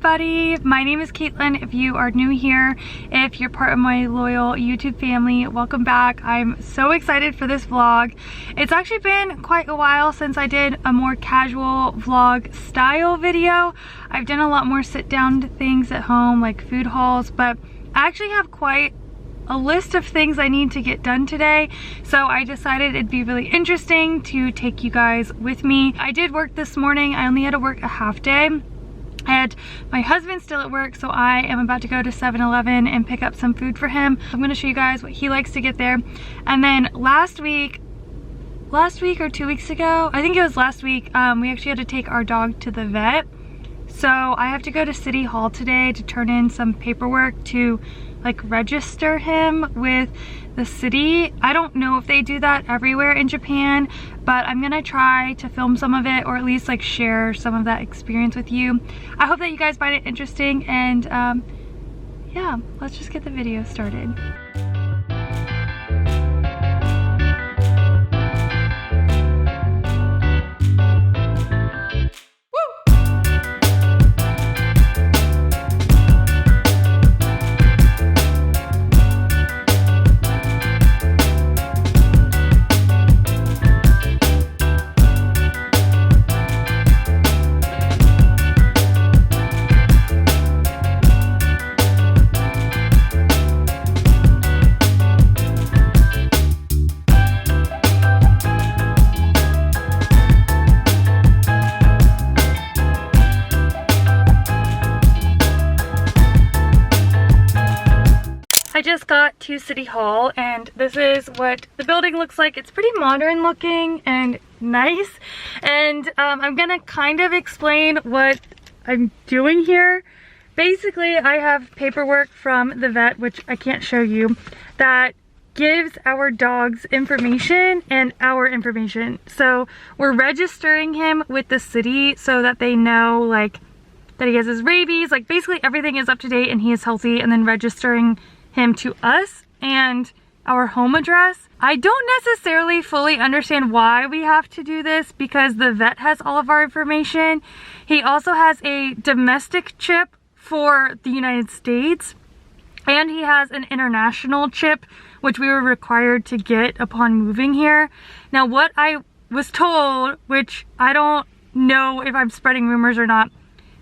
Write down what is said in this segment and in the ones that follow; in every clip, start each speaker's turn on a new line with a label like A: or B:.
A: everybody, my name is Caitlin. If you are new here, if you're part of my loyal YouTube family, welcome back. I'm so excited for this vlog. It's actually been quite a while since I did a more casual vlog style video. I've done a lot more sit down things at home like food hauls, but I actually have quite a list of things I need to get done today, so I decided it'd be really interesting to take you guys with me. I did work this morning. I only had to work a half day, and my husband's still at work, so I am about to go to 7-Eleven and pick up some food for him. I'm going to show you guys what he likes to get there. And then last week or 2 weeks ago, I think it was last week, we actually had to take our dog to the vet. So I have to go to City Hall today to turn in some paperwork to like register him with the city. I don't know if they do that everywhere in Japan, but I'm gonna try to film some of it, or at least like share some of that experience with you. I hope that you guys find it interesting, and yeah, let's just get the video started. I just got to City Hall, and this is what the building looks like. It's pretty modern looking and nice, and I'm gonna kind of explain what I'm doing here. Basically, I have paperwork from the vet, which I can't show you, that gives our dog's information and our information. So we're registering him with the city so that they know like that he has his rabies, like basically everything is up to date and he is healthy, and then registering him to us and our home address. I don't necessarily fully understand why we have to do this, because the vet has all of our information. He also has a domestic chip for the United States, and he has an international chip, which we were required to get upon moving here. Now, what I was told, which I don't know if I'm spreading rumors or not,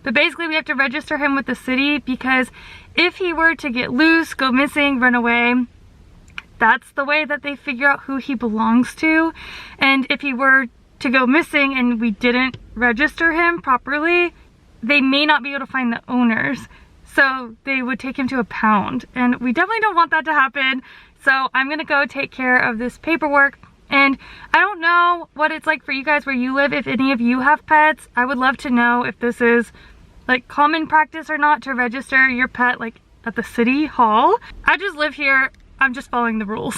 A: but basically we have to register him with the city, because if he were to get loose, go missing, run away, that's the way that they figure out who he belongs to. And if he were to go missing and we didn't register him properly, they may not be able to find the owners. So they would take him to a pound, and we definitely don't want that to happen. So I'm gonna go take care of this paperwork. And I don't know what it's like for you guys where you live, if any of you have pets. I would love to know if this is like common practice or not to register your pet like at the city hall. I just live here, I'm just following the rules.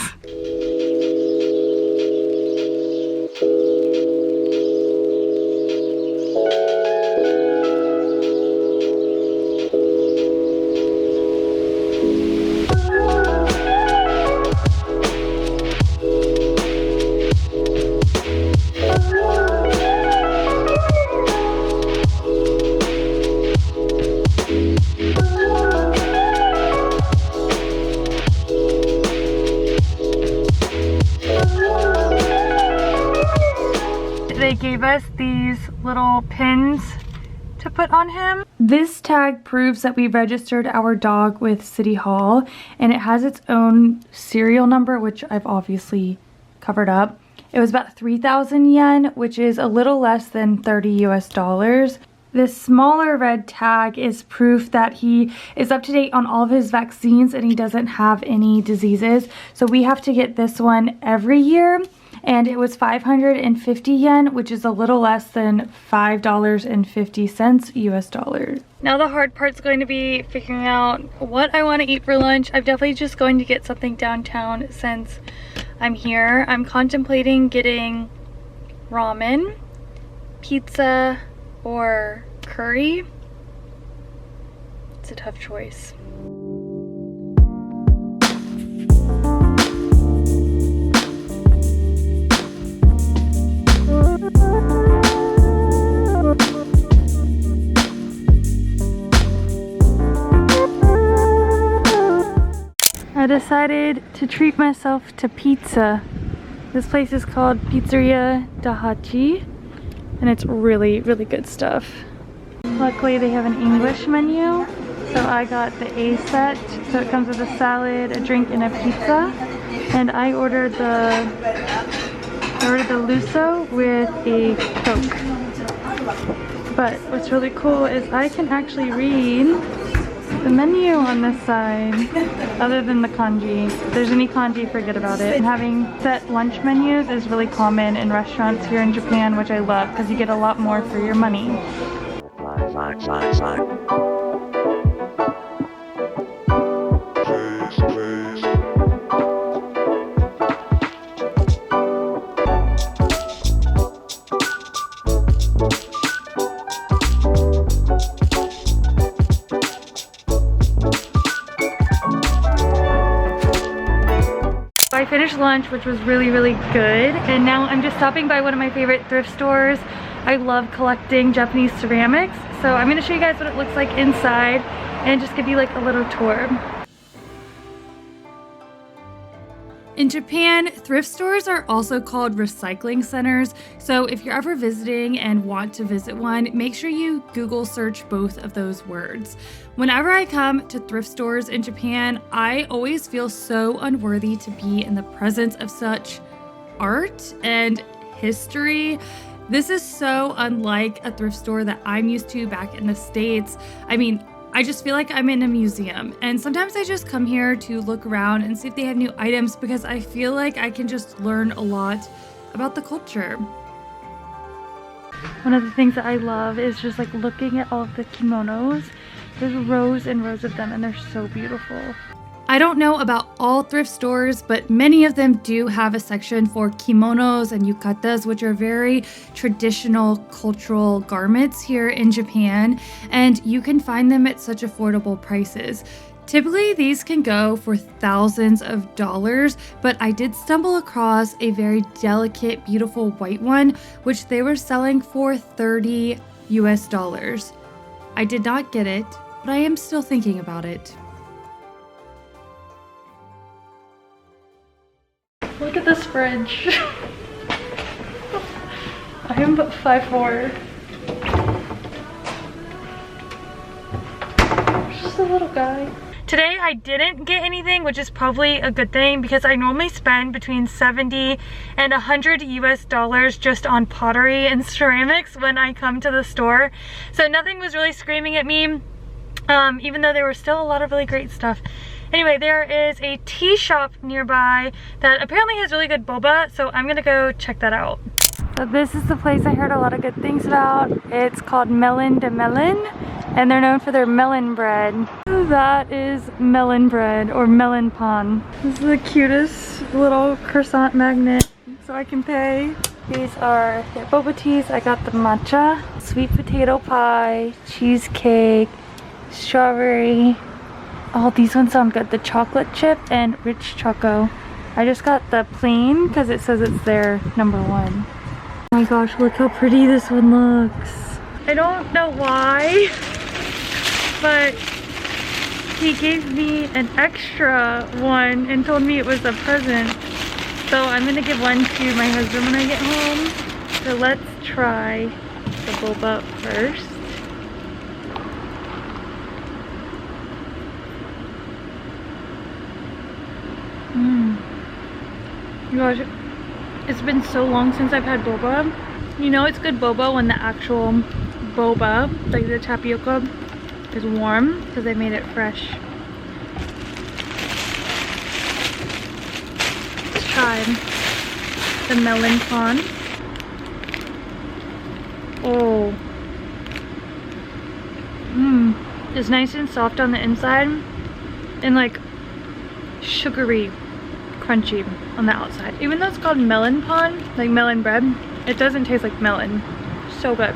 A: They gave us these little pins to put on him. This tag proves that we registered our dog with City Hall, and it has its own serial number, which I've obviously covered up. It was about 3,000 yen, which is a little less than 30 US. This smaller red tag is proof that he is up to date on all of his vaccines and he doesn't have any diseases. So we have to get this one every year, and it was 550 yen, which is a little less than $5.50 US. Now the hard part's going to be figuring out what I want to eat for lunch. I'm definitely just going to get something downtown since I'm here. I'm contemplating getting ramen, pizza, or curry. It's a tough choice. I decided to treat myself to pizza. This place is called Pizzeria Dahachi, and it's really, really good stuff. Luckily they have an English menu, so I got the A set. So it comes with a salad, a drink, and a pizza. And I ordered the Luso with a Coke. But what's really cool is I can actually read the menu on this side, other than the kanji. If there's any kanji, forget about it. And having set lunch menus is really common in restaurants here in Japan, which I love because you get a lot more for your money. I finished lunch, which was really, really good, and now I'm just stopping by one of my favorite thrift stores. I love collecting Japanese ceramics, so I'm going to show you guys what it looks like inside and just give you like a little tour. In Japan, thrift stores are also called recycling centers, so if you're ever visiting and want to visit one, make sure you Google search both of those words. Whenever I come to thrift stores in Japan, I always feel so unworthy to be in the presence of such art and history. This is so unlike a thrift store that I'm used to back in the States. I mean, I just feel like I'm in a museum, and sometimes I just come here to look around and see if they have new items because I feel like I can just learn a lot about the culture. One of the things that I love is just like looking at all of the kimonos. There's rows and rows of them and they're so beautiful. I don't know about all thrift stores, but many of them do have a section for kimonos and yukatas, which are very traditional cultural garments here in Japan, and you can find them at such affordable prices. Typically, these can go for thousands of dollars, but I did stumble across a very delicate, beautiful white one, which they were selling for $30 US. I did not get it, but I am still thinking about it. Look at this fridge. I am but 5'4". Just a little guy. Today I didn't get anything, which is probably a good thing because I normally spend between $70 and $100 US just on pottery and ceramics when I come to the store. So nothing was really screaming at me, even though there was still a lot of really great stuff. Anyway, there is a tea shop nearby that apparently has really good boba, so I'm gonna go check that out. So this is the place I heard a lot of good things about. It's called Melon de Melon, and they're known for their melon bread. That is melon bread, or melon pan. This is the cutest little croissant magnet, so I can pay. These are their boba teas. I got the matcha, sweet potato pie, cheesecake, strawberry. Oh, these ones sound good. The chocolate chip and rich choco. I just got the plain because it says it's their #1. Oh my gosh, look how pretty this one looks. I don't know why, but he gave me an extra one and told me it was a present. So I'm gonna give one to my husband when I get home. So let's try the boba first. Gosh, it's been so long since I've had boba. You know it's good boba when the actual boba, like the tapioca, is warm because they made it fresh. Let's try the melon pan. Oh. It's nice and soft on the inside and like sugary, crunchy on the outside. Even though it's called melon pan, like melon bread, it doesn't taste like melon. So good.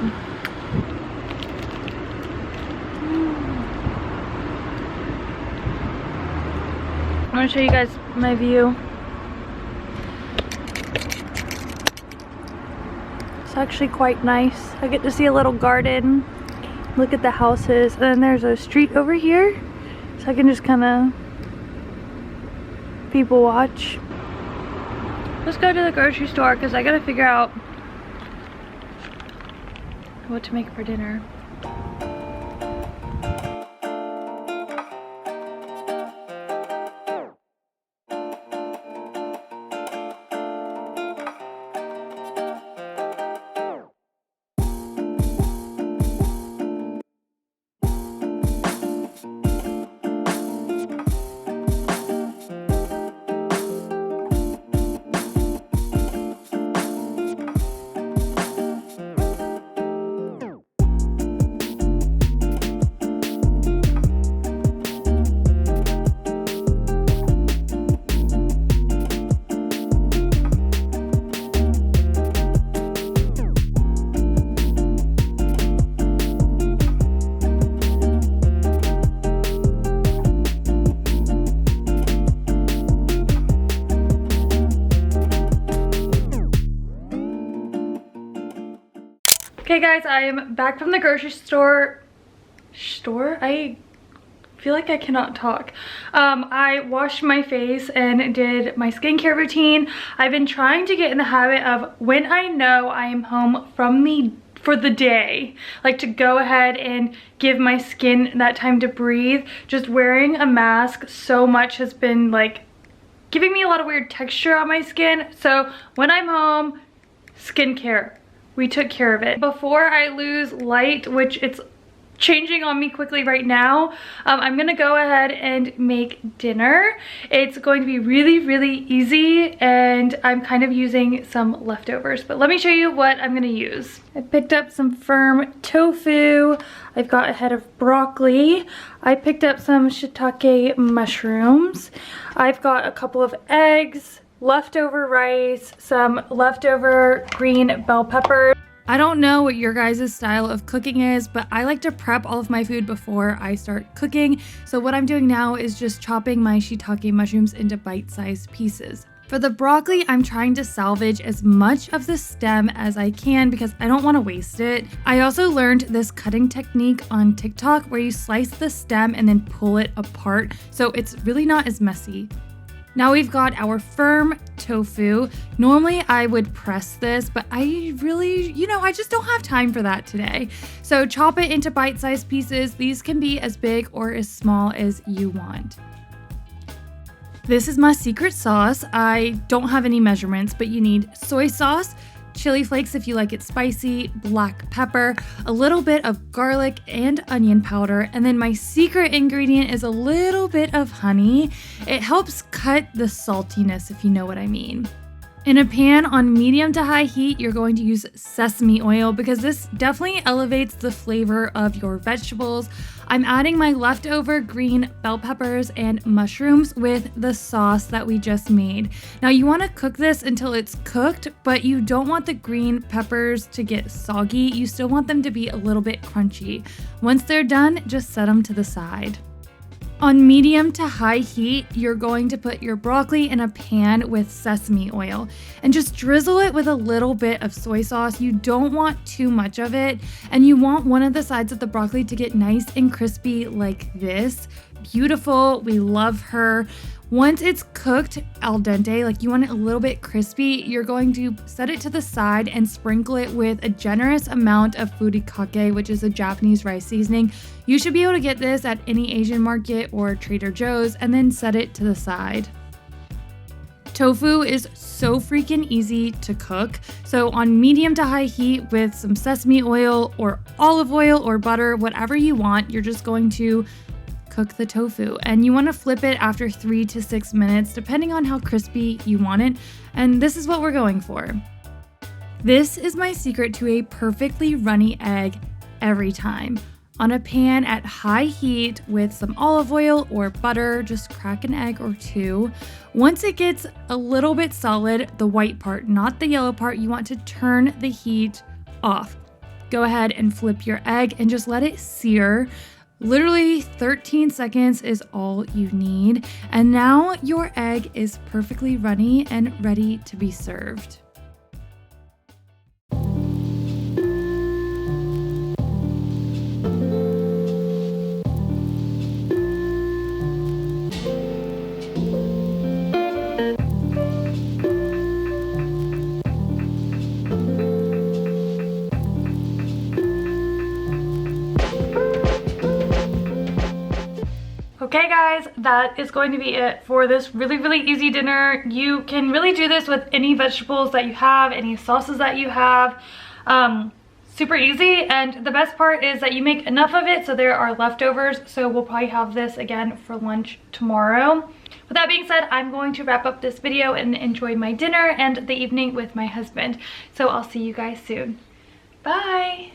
A: I'm gonna show you guys my view. It's actually quite nice. I get to see a little garden, look at the houses, and then there's a street over here, so I can just kind of people watch. Let's go to the grocery store because I gotta figure out what to make for dinner. Okay guys, I am back from the grocery store. I feel like I cannot talk. I washed my face and did my skincare routine. I've been trying to get in the habit of when I know I am home for the day, like to go ahead and give my skin that time to breathe. Just wearing a mask so much has been like giving me a lot of weird texture on my skin. So when I'm home, skincare. We took care of it. Before I lose light, which it's changing on me quickly right now, I'm gonna go ahead and make dinner. It's going to be really, really easy, and I'm kind of using some leftovers, but let me show you what I'm gonna use. I picked up some firm tofu. I've got a head of broccoli. I picked up some shiitake mushrooms. I've got a couple of eggs, leftover rice, some leftover green bell peppers. I don't know what your guys' style of cooking is, but I like to prep all of my food before I start cooking. So what I'm doing now is just chopping my shiitake mushrooms into bite-sized pieces. For the broccoli, I'm trying to salvage as much of the stem as I can because I don't want to waste it. I also learned this cutting technique on TikTok where you slice the stem and then pull it apart, so it's really not as messy. Now we've got our firm tofu. Normally I would press this, but I really, I just don't have time for that today. So chop it into bite-sized pieces. These can be as big or as small as you want. This is my secret sauce. I don't have any measurements, but you need soy sauce, chili flakes if you like it spicy, black pepper, a little bit of garlic and onion powder, and then my secret ingredient is a little bit of honey. It helps cut the saltiness, if you know what I mean. In a pan on medium to high heat, you're going to use sesame oil because this definitely elevates the flavor of your vegetables. I'm adding my leftover green bell peppers and mushrooms with the sauce that we just made. Now you want to cook this until it's cooked, but you don't want the green peppers to get soggy. You still want them to be a little bit crunchy. Once they're done, just set them to the side. On medium to high heat, you're going to put your broccoli in a pan with sesame oil and just drizzle it with a little bit of soy sauce. You don't want too much of it, and you want one of the sides of the broccoli to get nice and crispy like this. Beautiful, we love her. Once it's cooked al dente, like you want it a little bit crispy, you're going to set it to the side and sprinkle it with a generous amount of furikake, which is a Japanese rice seasoning. You should be able to get this at any Asian market or Trader Joe's, and then set it to the side. Tofu is so freaking easy to cook. So on medium to high heat with some sesame oil or olive oil or butter, whatever you want, you're just going to cook the tofu, and you want to flip it after 3 to 6 minutes depending on how crispy you want it, and this is what we're going for. This is my secret to a perfectly runny egg every time. On a pan at high heat with some olive oil or butter, just crack an egg or two. Once it gets a little bit solid, the white part, not the yellow part, you want to turn the heat off. Go ahead and flip your egg and just let it sear. Literally 13 seconds is all you need. And now your egg is perfectly runny and ready to be served. guys, that is going to be it for this really easy dinner. You can really do this with any vegetables that you have, any sauces that you have. Super easy, and the best part is that you make enough of it so there are leftovers, so we'll probably have this again for lunch tomorrow. With that being said, I'm going to wrap up this video and enjoy my dinner and the evening with my husband. So I'll see you guys soon. Bye!